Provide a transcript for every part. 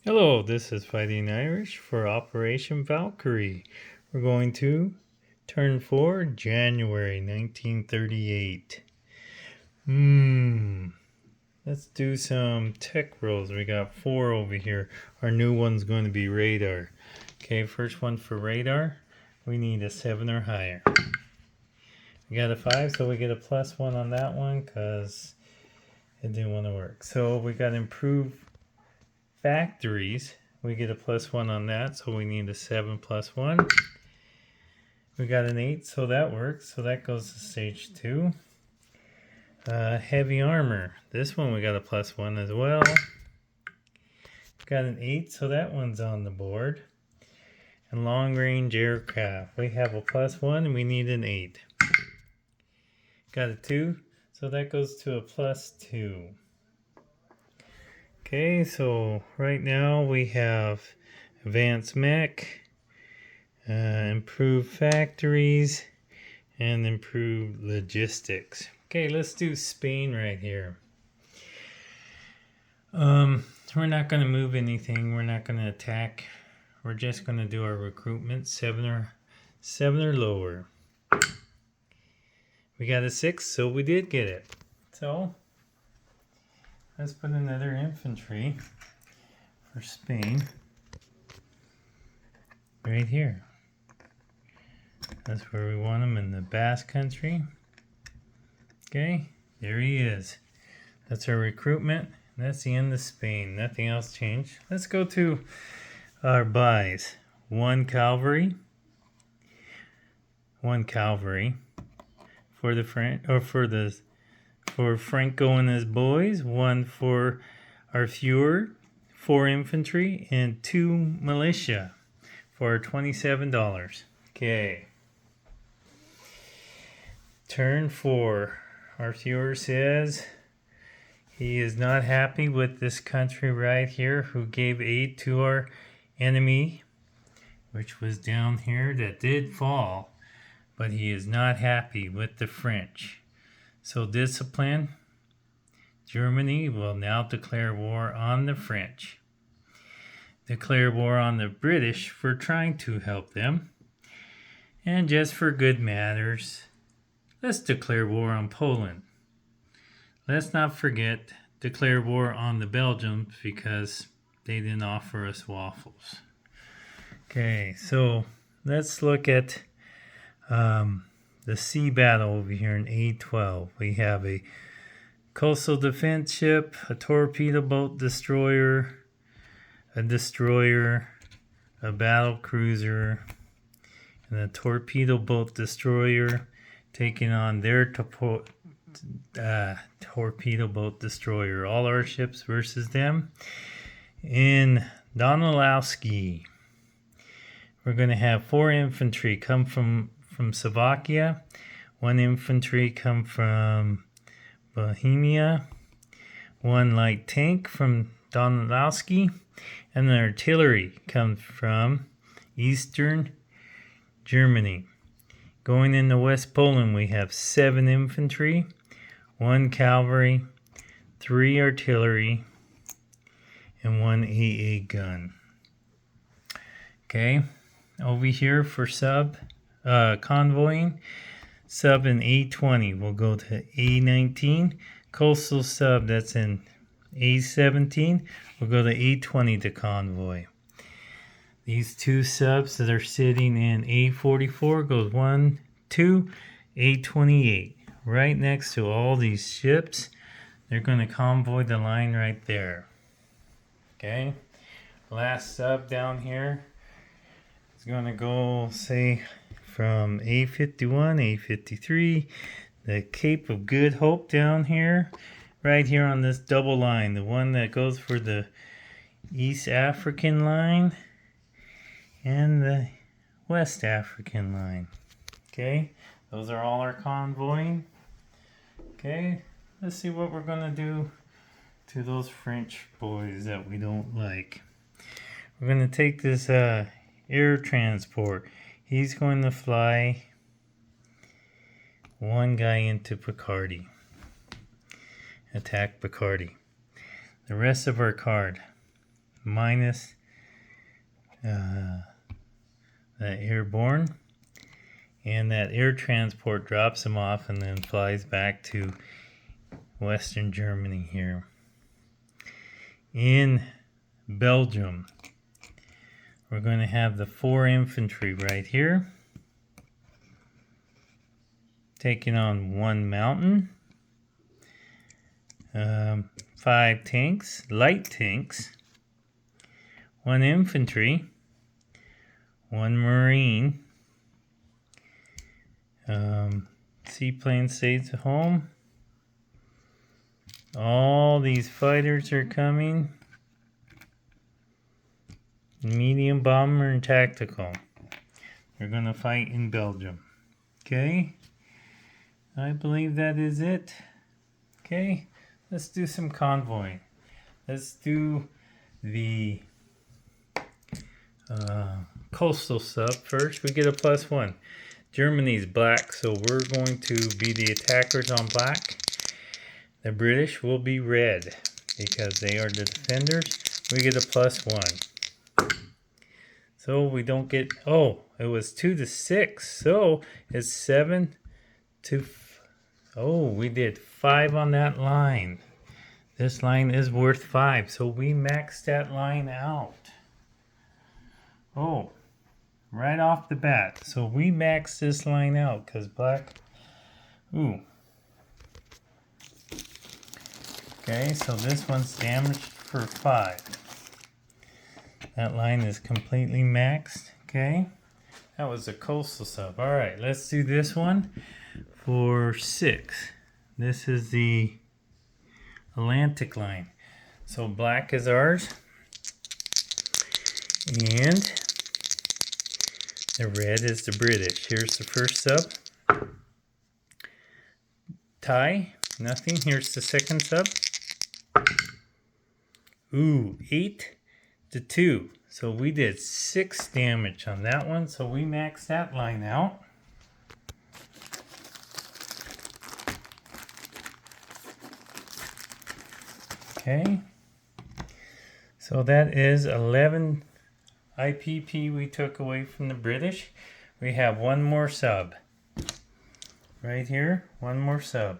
Hello, this is Fighting Irish for Operation Valkyrie. We're going to turn 4, January 1938. Let's do some tech rolls. We got 4 over here. Our new one's going to be radar. Okay, first one for radar. We need a 7 or higher. We got a 5, so we get a +1 on that one because it didn't want to work. So we got improved factories. We get a +1 on that, so we need a 7 + 1. We got an 8, so that works. So that goes to stage 2. Heavy armor. This one we got a +1 as well. Got an 8, so that one's on the board. And long range aircraft. We have a +1 and we need an 8. Got a 2, so that goes to a +2. Okay, so right now we have advanced mech, improved factories, and improved logistics. Okay, let's do Spain right here. We're not going to move anything. We're not going to attack. We're just going to do our recruitment, 7 or lower. We got a 6, so we did get it. So let's put another infantry for Spain right here. That's where we want him, in the Basque Country. Okay, there he is. That's our recruitment. That's the end of Spain. Nothing else changed. Let's go to our buys. 1 cavalry. 1 cavalry for the for Franco and his boys. 1 for our Fuhrer. 4 infantry and 2 militia for $27. Okay. Turn 4. Our Fuhrer says he is not happy with this country right here who gave aid to our enemy, which was down here, that did fall, but he is not happy with the French. So discipline. Germany will now declare war on the French. Declare war on the British for trying to help them. And just for good matters, let's declare war on Poland. Let's not forget, declare war on the Belgians because they didn't offer us waffles. Okay, so let's look at the sea battle over here in A12. We have a coastal defense ship, a torpedo boat destroyer, a destroyer, a battle cruiser, and a torpedo boat destroyer taking on their torpedo boat destroyer. All our ships versus them. In Donalowski, we're going to have 4 infantry come from Slovakia, 1 infantry come from Bohemia, 1 light tank from Donalowski, and the artillery comes from Eastern Germany. Going into West Poland, we have 7 infantry, 1 cavalry, 3 artillery, and 1 AA gun. Okay, over here for convoying, sub in A20 will go to A19. Coastal sub that's in A17 will go to A20 to convoy. These 2 subs that are sitting in A44 goes 1, 2, A28. Right next to all these ships. They're going to convoy the line right there. Okay. Last sub down here is going to go, say, from A51, A53, the Cape of Good Hope down here. Right here on this double line. The one that goes for the East African line and the West African line. Okay, those are all our convoying. Okay, let's see what we're gonna do to those French boys that we don't like. We're gonna take this air transport. He's going to fly 1 guy into Picardy. Attack Picardy. The rest of our card. minus the airborne. And that air transport drops him off and then flies back to Western Germany here. In Belgium, we're going to have the 4 infantry right here, taking on 1 mountain, 5 tanks, light tanks, 1 infantry, 1 marine, seaplane stays at home. All these fighters are coming. Medium bomber and tactical. They're going to fight in Belgium. Okay. I believe that is it. Okay. Let's do some convoying. Let's do the coastal sub first. We get a +1. Germany's black, so we're going to be the attackers on black. The British will be red because they are the defenders. We get a +1. So we don't get, oh, it was 2 to 6. So it's 7 to, oh, we did 5 on that line. This line is worth 5. So we maxed that line out. Oh, right off the bat. So we maxed this line out because black, ooh. Okay, so this one's damaged for 5. That line is completely maxed. Okay, that was a coastal sub. All right, let's do this one for 6. This is the Atlantic line. So black is ours. And the red is the British. Here's the first sub. Tie, nothing. Here's the second sub. Ooh, 8 to 2. So we did 6 damage on that one. So we maxed that line out. Okay. So that is 11 IPP we took away from the British. We have one more sub. Right here, one more sub.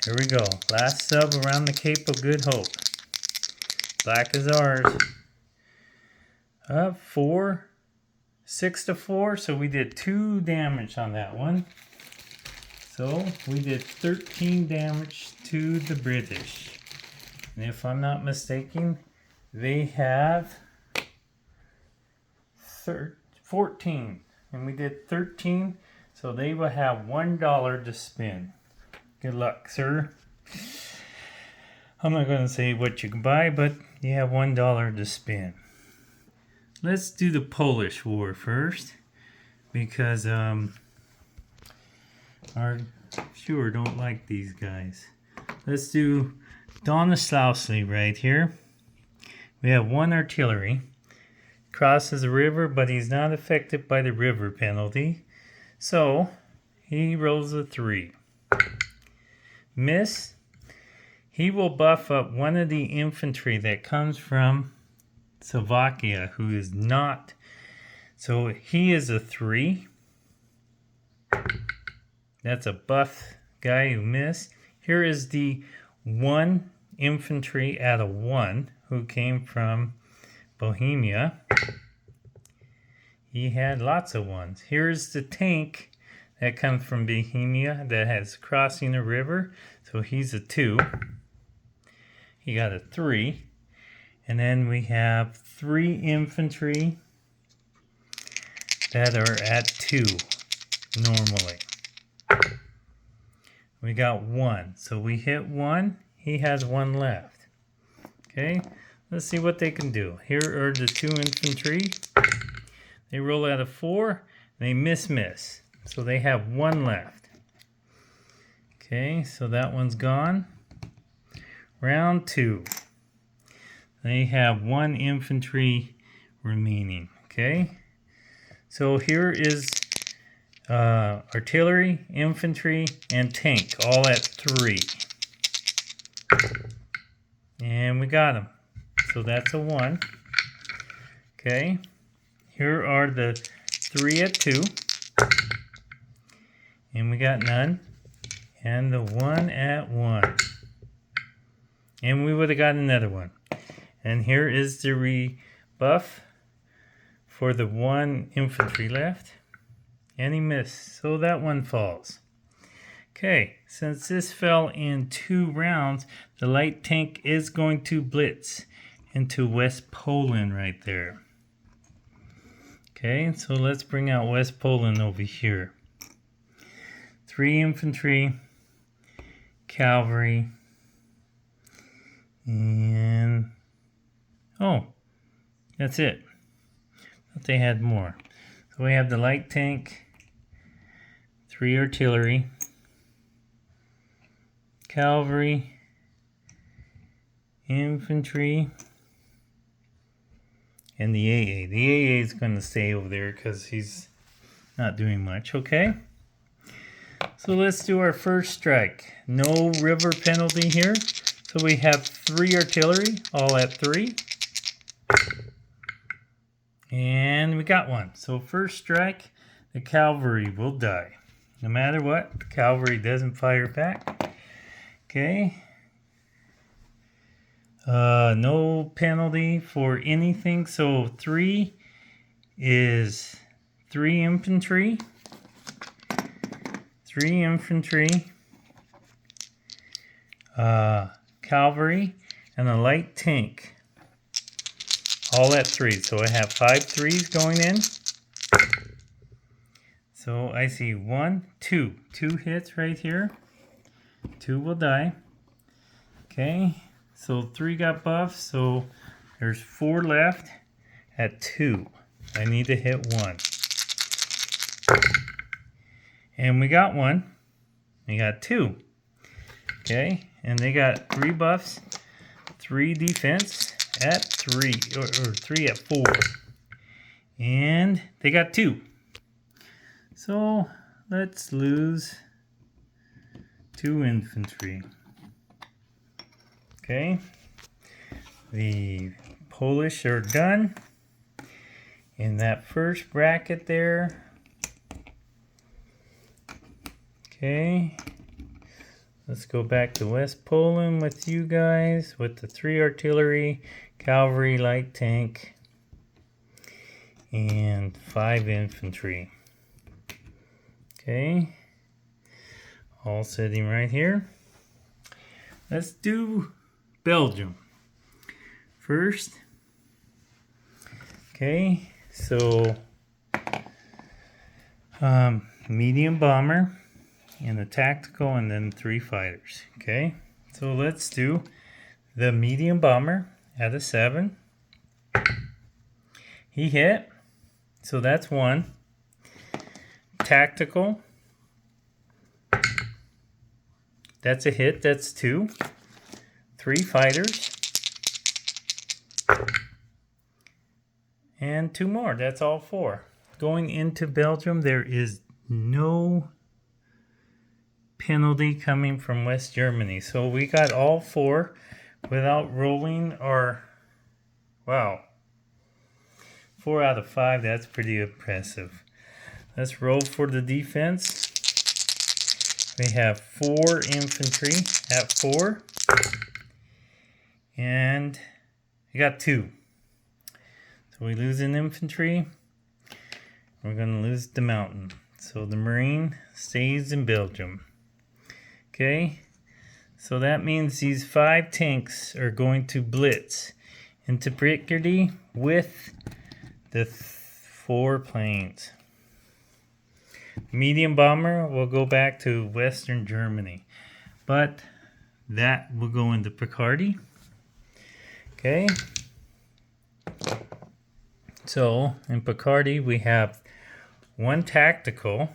Here we go. Last sub around the Cape of Good Hope. Black is ours. 6 to 4. So we did 2 damage on that one. So we did 13 damage to the British. And if I'm not mistaken, they have 14. And we did 13. So they will have $1 to spend. Good luck, sir. I'm not going to say what you can buy, but you have $1 to spend. Let's do the Polish War first, because our viewer don't like these guys. Let's do Donasławski right here. We have 1 artillery. Crosses the river, but he's not affected by the river penalty. So he rolls a 3. Miss. He will buff up one of the infantry that comes from Slovakia, who is not. So he is a 3. That's a buff guy who missed. Here is the 1 infantry out of 1 who came from Bohemia. He had lots of 1s. Here's the tank that comes from Bohemia that has crossing the river. So he's a 2. He got a 3. And then we have 3 infantry that are at 2 normally. We got 1. So we hit 1. He has 1 left. Okay. Let's see what they can do. Here are the 2 infantry. They roll out a 4. They miss. So they have 1 left. Okay, so that one's gone. Round 2. They have 1 infantry remaining. Okay. So here is artillery, infantry, and tank all at 3. And we got them. so that's a 1. Okay, here are the 3 at 2, and we got none, and the 1 at 1, and we would have got another one. And here is the rebuff for the 1 infantry left, and he missed, so that one falls. Okay, since this fell in 2 rounds, the light tank is going to blitz into West Poland right there. Okay, so let's bring out West Poland over here. 3 infantry, cavalry, and oh, that's it. Thought they had more. So we have the light tank, 3 artillery, cavalry, infantry, and the AA. The AA is going to stay over there because he's not doing much, okay? So let's do our first strike. No river penalty here. So we have 3 artillery, all at 3. And we got one. So first strike, the cavalry will die. No matter what, the cavalry doesn't fire back. Okay. No penalty for anything. So 3 is 3 infantry. 3 infantry. Cavalry. And a light tank. All at 3. So I have 5 3s going in. So I see 1, 2. 2 hits right here. 2 will die. Okay. So 3 got buffed. So there's 4 left at 2. I need to hit 1. And we got 1. We got 2. Okay. And they got 3 buffs, 3 defense at 3, or 3 at 4. And they got 2. So let's lose 2 infantry. Okay. The Polish are done. In that first bracket there. Okay. Let's go back to West Poland with you guys with the 3 artillery, cavalry, light tank, and 5 infantry. Okay. All sitting right here. Let's do Belgium first. Okay, so medium bomber and a tactical, and then 3 fighters. Okay, so let's do the medium bomber at a 7. He hit, so that's 1. Tactical, that's a hit, that's 2. 3 fighters, and 2 more, that's all 4. Going into Belgium, there is no penalty coming from West Germany. So we got all 4 without rolling, or, wow, 4 out of 5, that's pretty impressive. Let's roll for the defense. We have 4 infantry at 4. And we got 2. So we lose an infantry. We're going to lose the mountain. So the Marine stays in Belgium. Okay. So that means these 5 tanks are going to blitz into Picardy with the 4 planes. Medium bomber will go back to Western Germany. But that will go into Picardy. Okay, so in Picardy we have 1 tactical,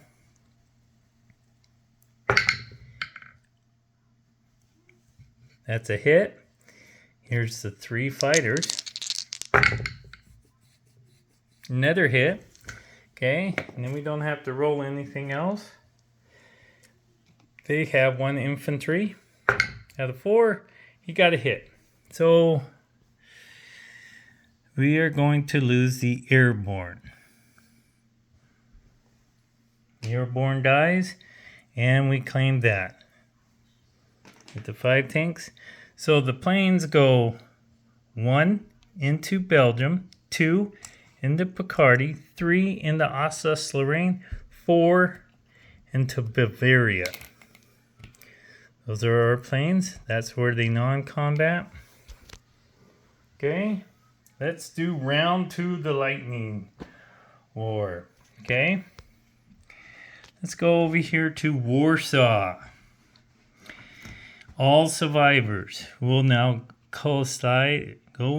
that's a hit. Here's the 3 fighters, another hit. Okay, and then we don't have to roll anything else. They have 1 infantry out of 4. He got a hit. So we are going to lose the airborne. The airborne dies, and we claim that with the 5 tanks. So the planes go 1 into Belgium, 2 into Picardy, 3 into Alsace-Lorraine, 4 into Bavaria. Those are our planes. That's where they non-combat. Okay, let's do round 2, the lightning war. Okay, let's go over here to Warsaw. All survivors will now go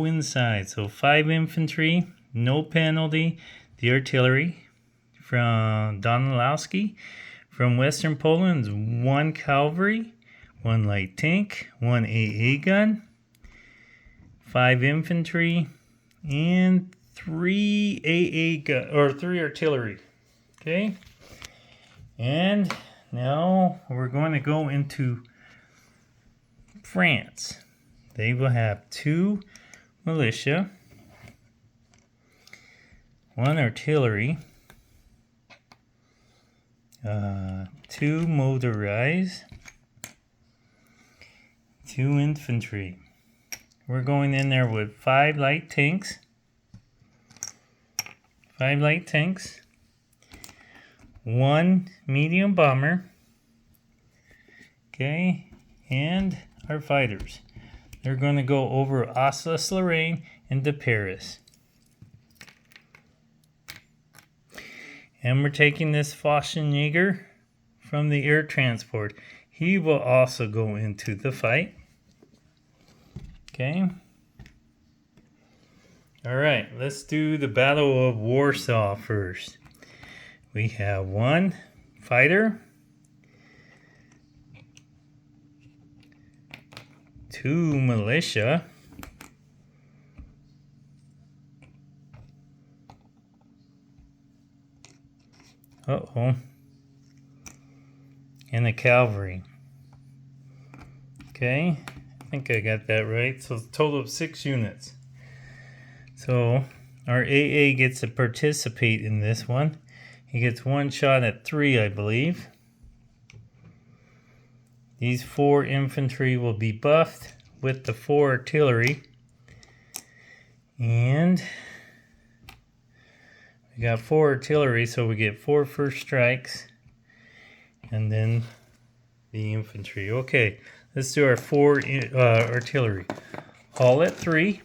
inside. So 5 infantry, no penalty. The artillery from Donalowski. From Western Poland, 1 cavalry, 1 light tank, 1 AA gun, 5 infantry, and 3 AA gun, or 3 artillery. Okay, and now we're going to go into France. They will have 2 militia, 1 artillery, 2 motorized, 2 infantry. We're going in there with 5 light tanks, 1 medium bomber, okay, and our fighters. They're going to go over Alsace-Lorraine into Paris. And we're taking this Fossenjäger from the air transport. He will also go into the fight. Okay. Alright, let's do the Battle of Warsaw first. We have 1 fighter, 2 militia, and a cavalry. Okay, I think I got that right. So it's a total of 6 units. So our AA gets to participate in this one. He gets 1 shot at 3, I believe. These 4 infantry will be buffed with the 4 artillery. And we got 4 artillery, so we get 4 first strikes. And then the infantry. Okay, let's do our 4 artillery. All at 3.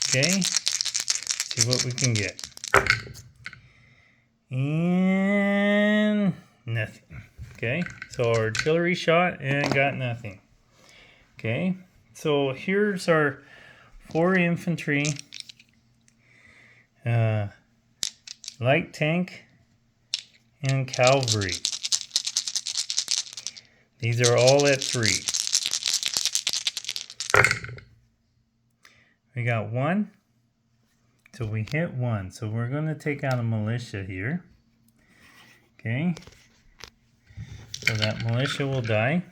Okay, see what we can get. And nothing. Okay, so our artillery shot and got nothing. Okay, so here's our 4 infantry, light tank, and cavalry. These are all at 3. We got 1, so we hit 1. So we're going to take out a militia here. Okay, so that militia will die.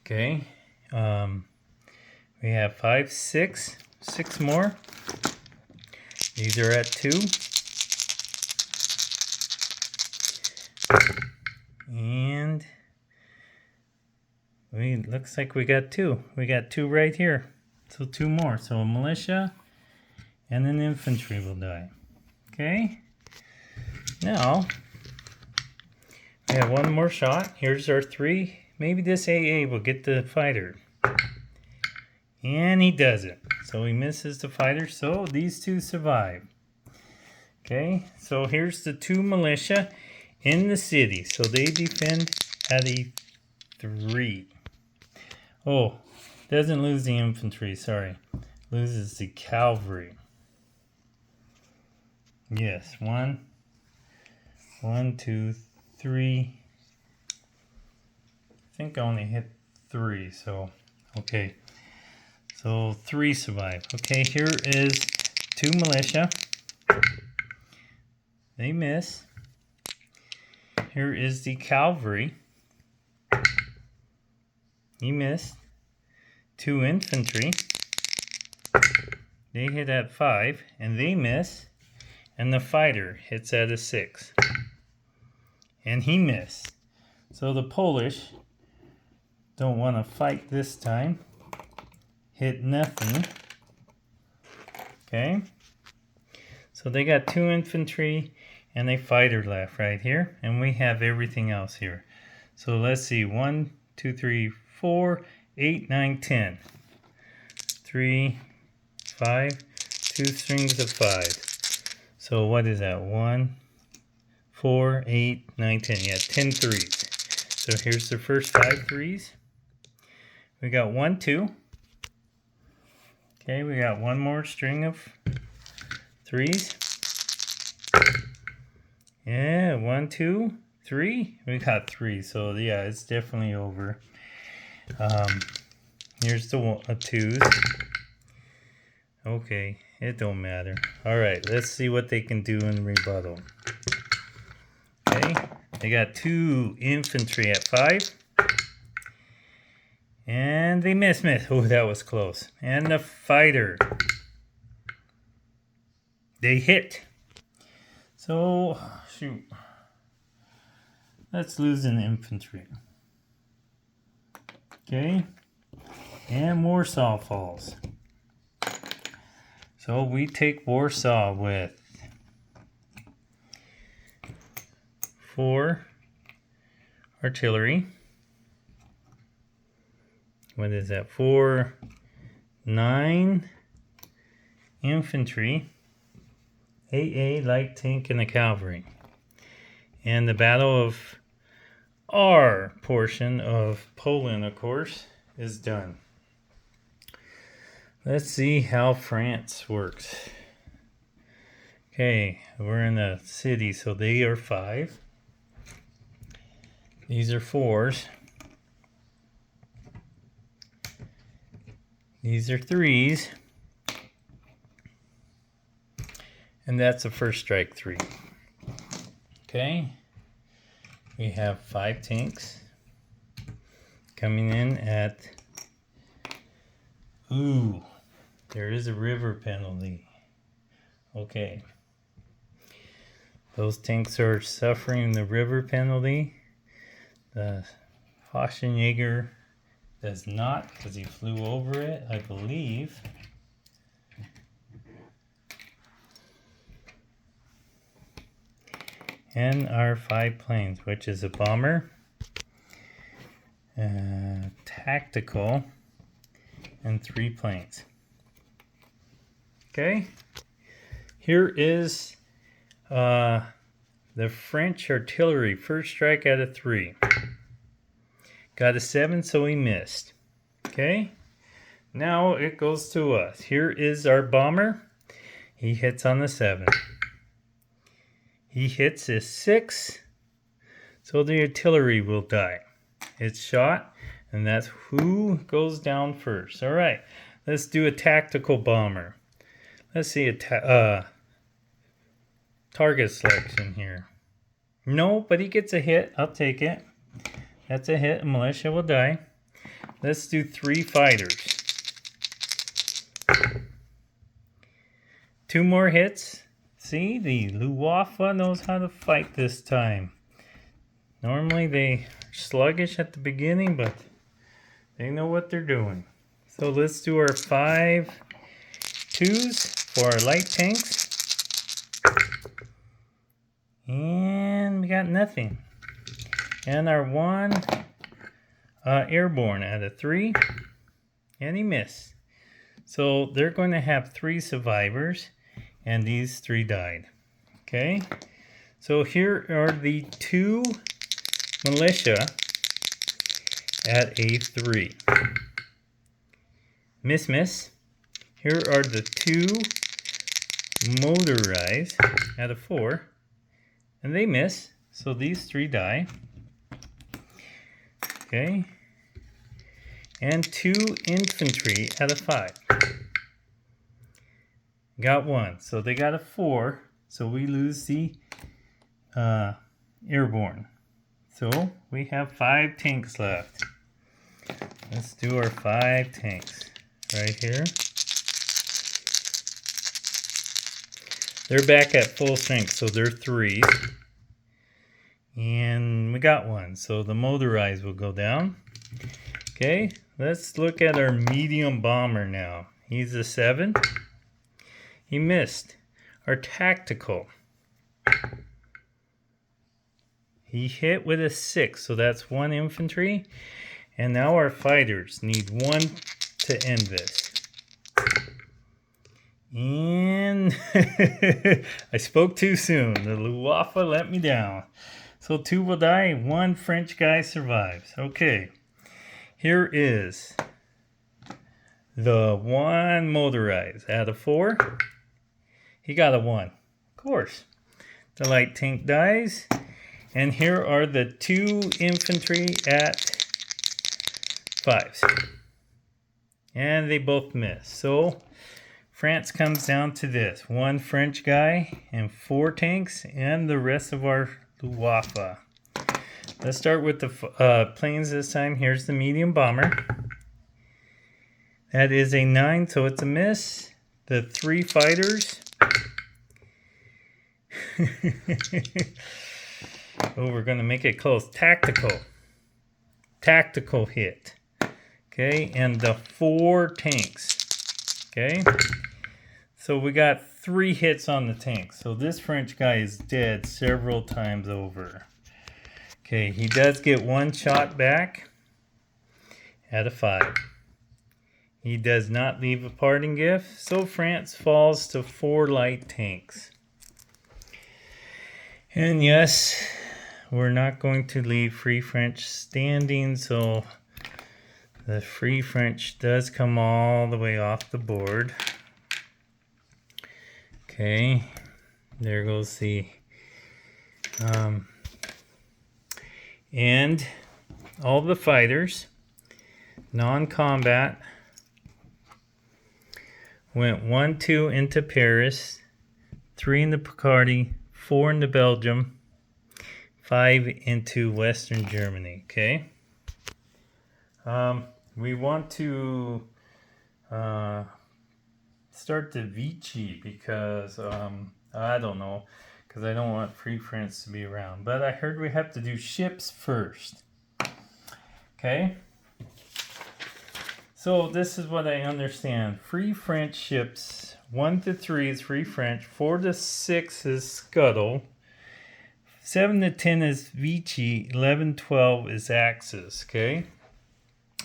Okay, we have 5, 6 more. These are at 2. And looks like we got 2. We got 2 right here. So 2 more. So a militia and an infantry will die. Okay. Now we have 1 more shot. Here's our 3. Maybe this AA will get the fighter. And he doesn't. So he misses the fighter. So these 2 survive. Okay. So here's the 2 militia in the city. So they defend at a 3. Oh, doesn't lose the infantry, sorry. Loses the cavalry. Yes, 1, 2, 3. I think I only hit 3, so okay. So 3 survive. Okay, here is 2 militia. They miss. Here is the cavalry. He missed. 2 infantry. they hit at 5 and they miss, and the fighter hits at a 6 and he missed. So the Polish don't want to fight this time. Hit nothing. Okay, so they got 2 infantry and a fighter left right here, and we have everything else here. So let's see, 1, 2, 3, 4, 8, 9, 10. 3, 5, 2 strings of 5. So what is that? 1, 4, 8, 9, 10. Yeah, 10 threes. So here's the first 5 threes. We got 1, 2. Okay, we got one more string of threes. Yeah, 1, 2, 3. We got 3. So yeah, it's definitely over. Here's the 2s. Okay, it don't matter. All right, let's see what they can do in rebuttal. Okay, they got 2 infantry at 5. And they miss. Oh, that was close. And the fighter, they hit. So, shoot. Let's lose an infantry. Okay. And Warsaw falls. So we take Warsaw with 4 artillery. What is that? 4, 9 infantry, AA light tank, and a cavalry. And the battle of our portion of Poland, of course, is done. Let's see how France works. Okay, we're in a city, so they are 5. These are 4s. These are 3s. And that's the first strike 3. Okay. We have 5 tanks coming in at... Ooh, there is a river penalty. Okay. Those tanks are suffering the river penalty. The Hoschenjäger does not, because he flew over it, I believe. And our 5 planes, which is a bomber, tactical, and 3 planes. Okay, here is the French artillery, first strike out of 3. Got a 7, so he missed. Okay, now it goes to us. Here is our bomber. He hits on the 7. He hits a 6, so the artillery will die. It's shot, and that's who goes down first. All right, let's do a tactical bomber. Let's see a target selection here. No, but he gets a hit. I'll take it. That's a hit. Militia will die. Let's do 3 fighters. 2 more hits. See, the Luftwaffe knows how to fight this time. Normally they are sluggish at the beginning, but they know what they're doing. So let's do our 5 2s for our light tanks. And we got nothing. And our 1 airborne out of 3. And he missed. So they're going to have 3 survivors. And these 3 died. Okay. So here are the 2 militia at a 3. Miss. Here are the 2 motorized at a 4. And they miss. So these 3 die. Okay. And 2 infantry at a 5. Got 1. So they got a 4. So we lose the airborne. So we have 5 tanks left. Let's do our 5 tanks right here. They're back at full strength, so they're 3s. And we got one, so the motorized will go down. Okay, let's look at our medium bomber now. He's a 7. He missed. Our tactical. He hit with a 6, so that's 1 infantry. And now our fighters need 1 to end this. And I spoke too soon. The Luftwaffe let me down. So 2 will die, 1 French guy survives. Okay, here is the 1 motorized. Out of 4, he got a 1. Of course. The light tank dies. And here are the 2 infantry at 5s. And they both miss. So France comes down to this. 1 French guy and 4 tanks and the rest of our Luftwaffe. Let's start with the planes this time. Here's the medium bomber. That is a 9, so it's a miss. The 3 fighters. Oh, we're going to make it close. Tactical. Tactical hit. Okay, and the 4 tanks. Okay. So we got 3 hits on the tank. So this French guy is dead several times over. Okay, he does get 1 shot back out of 5. He does not leave a parting gift. So France falls to 4 light tanks. And yes, we're not going to leave Free French standing. So the Free French does come all the way off the board. Okay, there goes the and all the fighters, non-combat, went 1, 2 into Paris, 3 into Picardy, 4 into Belgium, 5 into Western Germany. Okay, we want to start the Vichy because I don't know, because I don't want Free France to be around. But I heard we have to do ships first. Okay. So this is what I understand. Free French ships, 1 to 3 is Free French, 4 to 6 is Scuttle, 7 to 10 is Vichy, 11, 12 is Axis. Okay.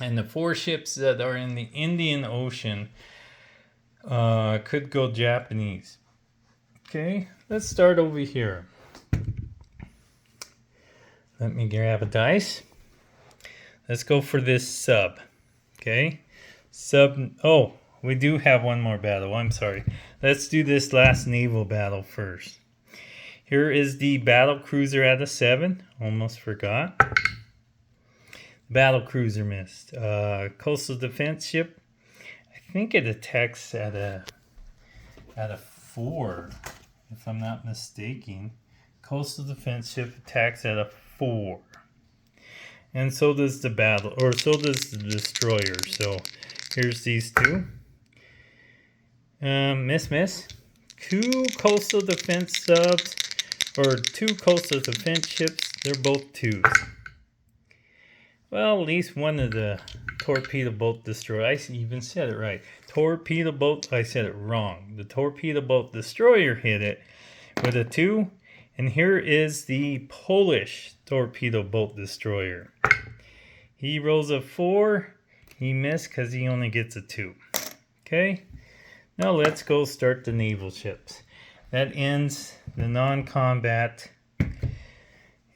And the 4 ships that are in the Indian Ocean could go Japanese. Okay, let's start over here. Let me grab a dice. Let's go for this sub. Okay, sub. Oh, we do have one more battle. I'm sorry. Let's do this last naval battle first. Here is the battle cruiser at a 7. Almost forgot. Battle cruiser missed. Coastal defense ship. I think it attacks at a 4, if I'm not mistaken. Coastal defense ship attacks at a 4, and so does the battle, or so does the destroyer. So here's these 2. Miss. 2 coastal defense subs, or 2 coastal defense ships. They're both 2s. Well, at least one of the torpedo boat destroyer. I even said it right. Torpedo boat. I said it wrong. The torpedo boat destroyer hit it with a 2. And here is the Polish torpedo boat destroyer. He rolls a 4. He missed because he only gets a 2. Okay. Now let's go start the naval ships. That ends the non-combat.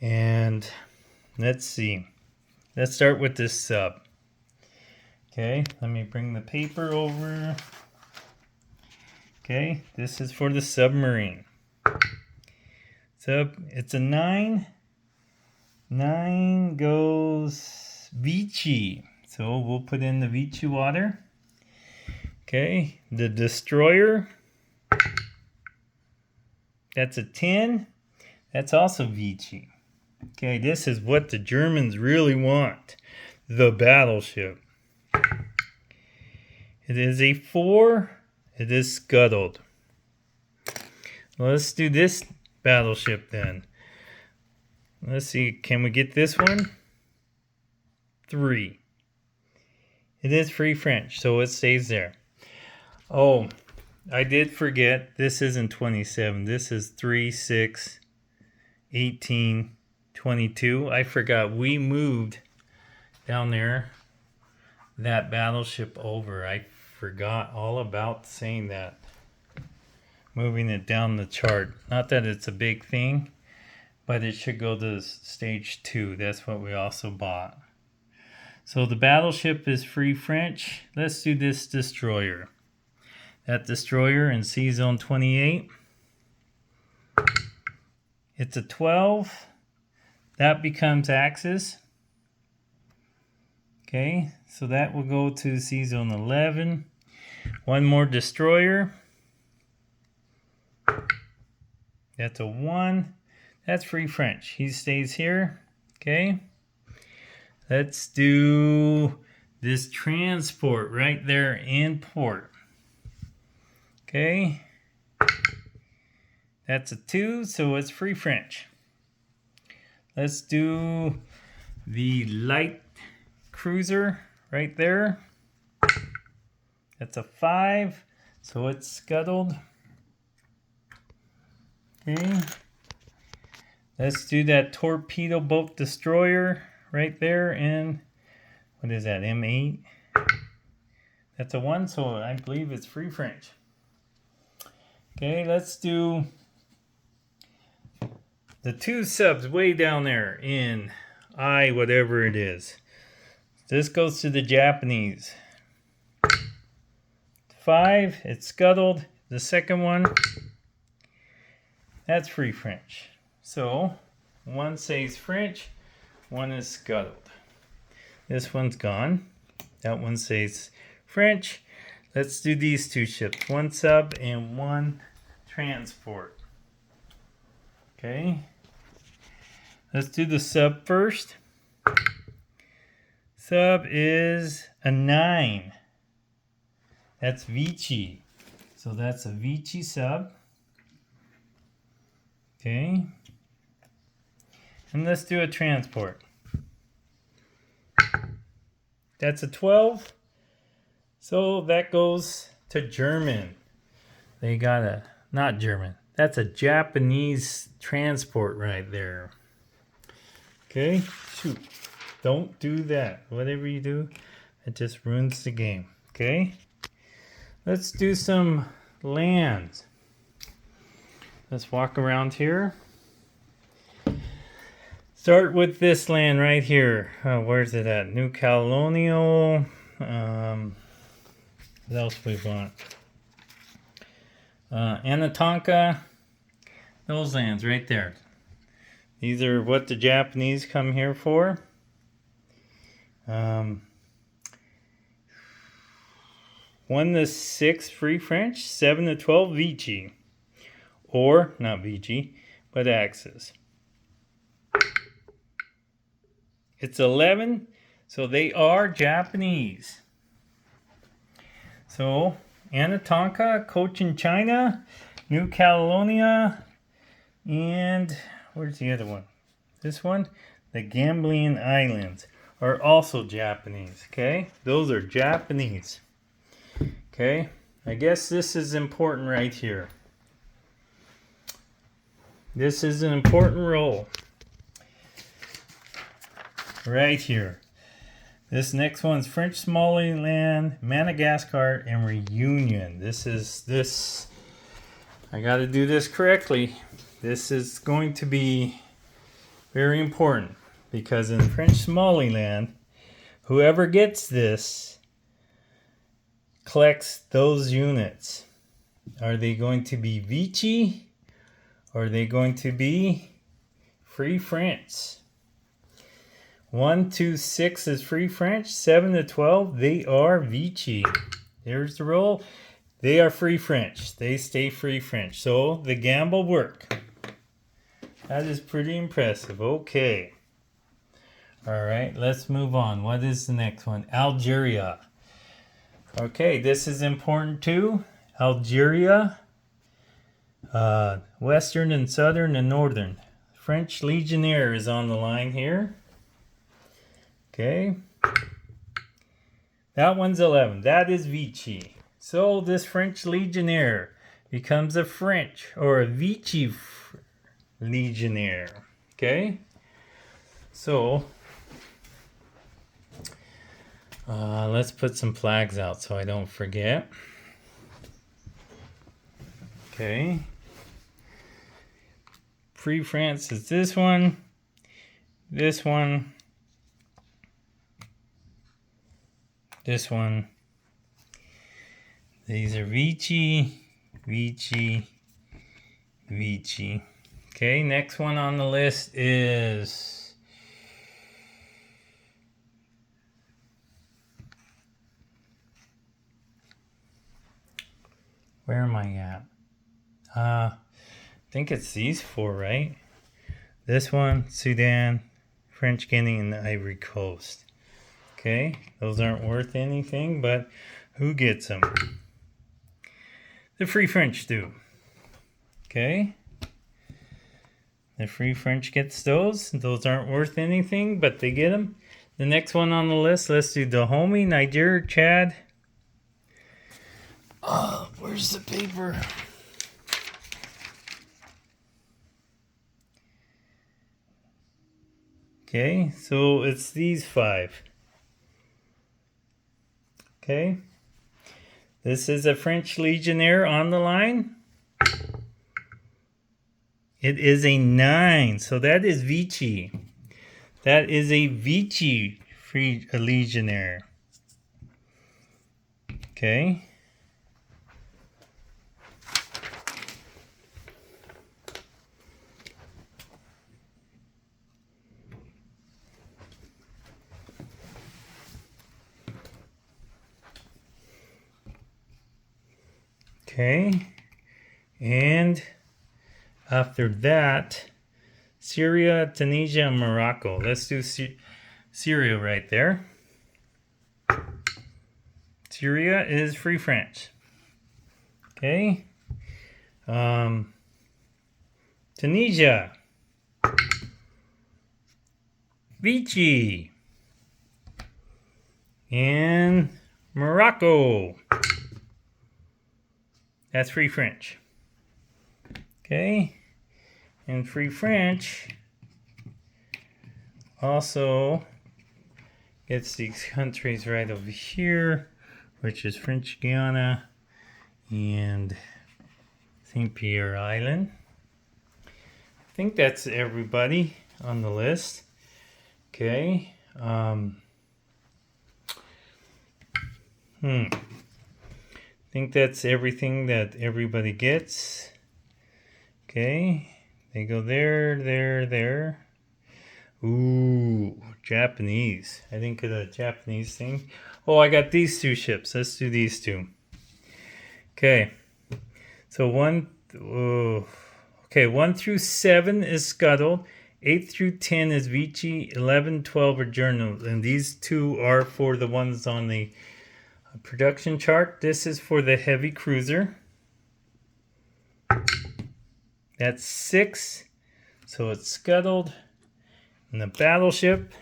And let's see. Let's start with this sub. Okay, let me bring the paper over. Okay, this is for the submarine. It's a 9. 9 goes Vichy. So we'll put in the Vichy water. Okay, the destroyer. That's a 10. That's also Vichy. Okay, this is what the Germans really want. The battleship. It is a 4. It is scuttled. Let's do this battleship then. Let's see, can we get this one? 3. It is Free French, so it stays there. Oh, I did forget, this isn't 27. This is 3, 6, 18, 22. I forgot we moved down there that battleship over. I forgot all about saying that. Moving it down the chart. Not that it's a big thing, but it should go to stage 2. That's what we also bought. So the battleship is Free French. Let's do this destroyer. That destroyer in Sea Zone 28. It's a 12. That becomes Axis. Okay, so that will go to Sea Zone 11. One more destroyer. That's a 1. That's Free French. He stays here. Okay. Let's do this transport right there in port. Okay. That's a 2, so it's Free French. Let's do the light cruiser right there. That's a 5, so it's scuttled. Okay. Let's do that torpedo boat destroyer right there in, what is that, M8? That's a 1, so I believe it's Free French. Okay, let's do the 2 subs way down there in I whatever it is. This goes to the Japanese. 5, it's scuttled. The second one, that's Free French. So, 1 says French, 1 is scuttled. This one's gone. That one says French. Let's do these 2 ships. 1 sub and 1 transport. Okay. Let's do the sub first. Sub is a 9. That's Vichy. So that's a Vichy sub. Okay. And let's do a transport. That's a 12. So that goes to German. They got a, not German. That's a Japanese transport right there. Okay. Shoot. Don't do that. Whatever you do, it just ruins the game. Okay. Let's do some lands. Let's walk around here. Start with this land right here. Where's it at? New Caledonia. What else we want? Anatonka. Those lands right there. These are what the Japanese come here for. 1 to 6 Free French, 7 to 12 Vichy. Or, not Vichy, but Axis. It's 11, so they are Japanese. So, Anatonka, Cochin China, New Caledonia, and where's the other one? This one, the Gambling Islands, are also Japanese. Okay, those are Japanese. Okay, I guess this is important right here. This is an important role. Right here. This next one's French Somaliland, Madagascar, and Reunion. I got to do this correctly. This is going to be very important because in French Somaliland, whoever gets this collects those units. Are they going to be Vichy? Or are they going to be Free French? 1 to 6 is Free French. 7 to 12, they are Vichy. There's the roll. They are Free French. They stay Free French. So the gamble worked. That is pretty impressive. Okay. All right, let's move on. What is the next one? Algeria. Okay, this is important too. Algeria. Western and Southern and Northern. French Legionnaire is on the line here. Okay. That one's 11. That is Vichy. So this French Legionnaire becomes a French or a Vichy Legionnaire. Okay. So let's put some flags out so I don't forget. Okay. Free France is this one. This one. This one. These are Vichy, Vichy, Vichy. Okay, next one on the list is where am I at? I think it's these four, right? This one, Sudan, French Guinea, and the Ivory Coast. Okay, those aren't worth anything, but who gets them? The Free French do. Okay. The Free French gets those. Those aren't worth anything, but they get them. The next one on the list, let's do Dahomey, Niger, Chad. Where's the paper? Okay, so it's these five. Okay. This is a French Legionnaire on the line. It is a 9. So that is Vichy. That is a Vichy Free Legionnaire. Okay. Okay. And after that, Syria, Tunisia, and Morocco. Let's do Syria right there. Syria is Free French. Okay. Tunisia. Vichy. And Morocco. That's Free French. Okay. And Free French also gets these countries right over here, which is French Guiana and St. Pierre Island. I think that's everybody on the list. Okay. I think that's everything that everybody gets. Okay. They go there, there, there. Ooh, Japanese. I didn't get a Japanese thing. Oh, I got these two ships. Let's do these two. Okay. So 1 through 7 is scuttled. 8 through 10 is Vichy. 11, 12 are journals. And these two are for the ones on the production chart. This is for the heavy cruiser. That's 6. So it's scuttled. And the battleship.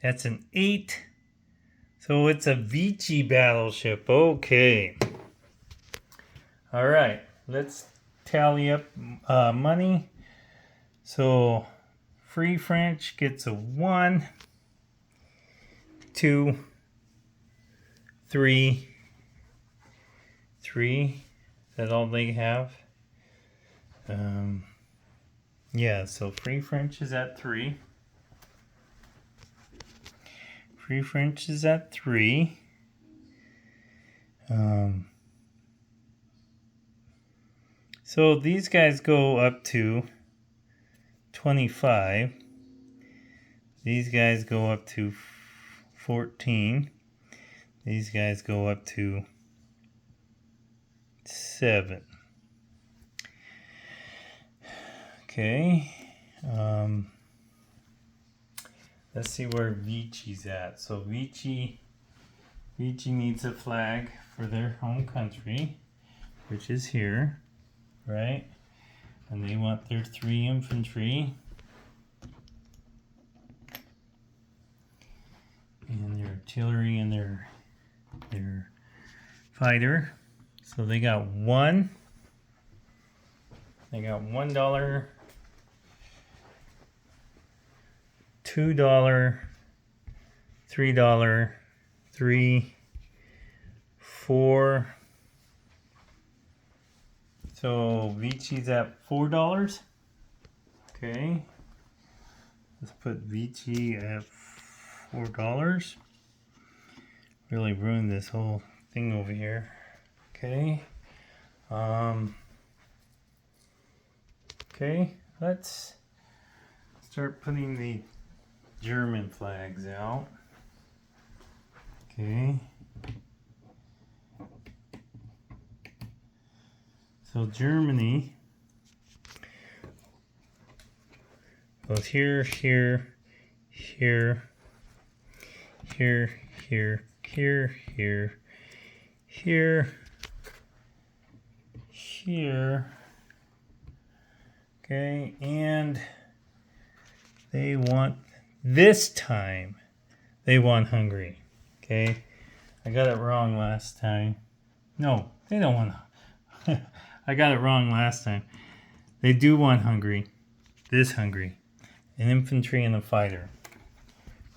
That's an 8. So it's a Vichy battleship. Okay. All right. Let's tally up money. So Free French gets a 1, 2, 3. 3. Is that all they have? Yeah, so Free French is at 3. Free French is at 3. So these guys go up to 25. These guys go up to 14. These guys go up to 7. Okay. Let's see where Vichy's at. So Vichy Vichy needs a flag for their home country, which is here, right? And they want their 3 infantry and their artillery and their fighter. So they got $1. They got $1, $2, $3, 3, 4. So Vichy's at $4. Okay. Let's put Vichy at $4. Really ruined this whole thing over here. Okay. Okay, let's start putting the German flags out. Okay. So Germany goes here, here, here, here, here, here, here, here, here. Okay, and they want, this time, they want Hungary. Okay, I got it wrong last time. No, they don't want I got it wrong last time. They do want Hungary. This Hungary. An infantry and a fighter.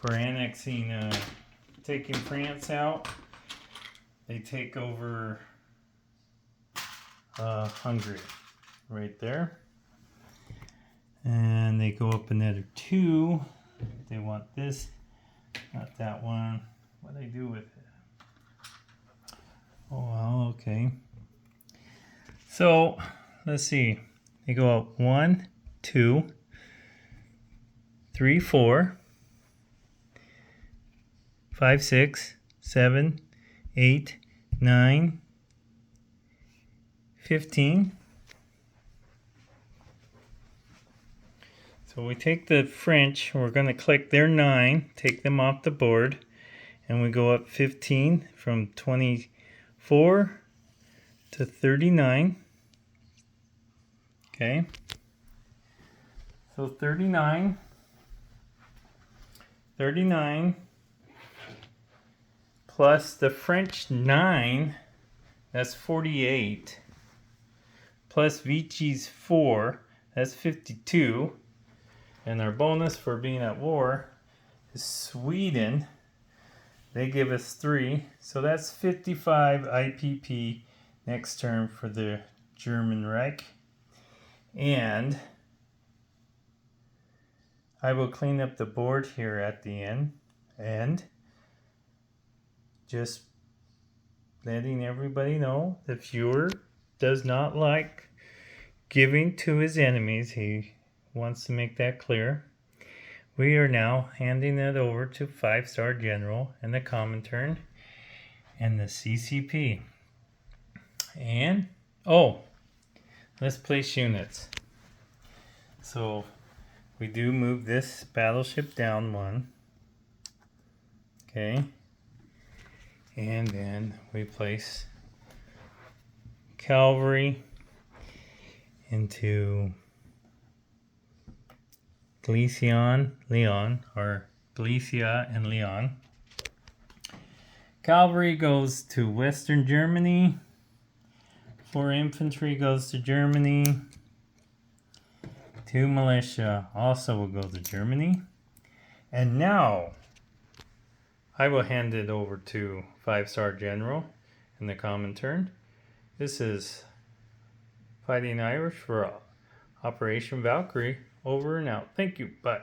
For annexing, taking France out, they take over Hungary. Right there. And they go up another 2. They want this, not that one. What do they do with it? Oh, well, okay. So, let's see. They go up 1, 2, 3, 4, 5, 6, 7, 8, 9, 15. So we take the French, we're going to click their 9, take them off the board, and we go up 15 from 24 to 39. Okay. So 39 plus the French 9, that's 48, plus Vichy's 4, that's 52. And our bonus for being at war is Sweden. They give us 3. So that's 55 IPP next term for the German Reich. And I will clean up the board here at the end. And just letting everybody know, the viewer does not like giving to his enemies. He wants to make that clear. We are now handing it over to 5-star General and the Comintern and the CCP. And, oh, let's place units. So we do move this battleship down 1. Okay. And then we place cavalry into Galicia and Leon. Cavalry goes to Western Germany. 4 infantry goes to Germany. 2 militia also will go to Germany. And now I will hand it over to 5-star General and the Comintern. This is Fighting Irish for Operation Valkyrie. Over and out. Thank you. Bye.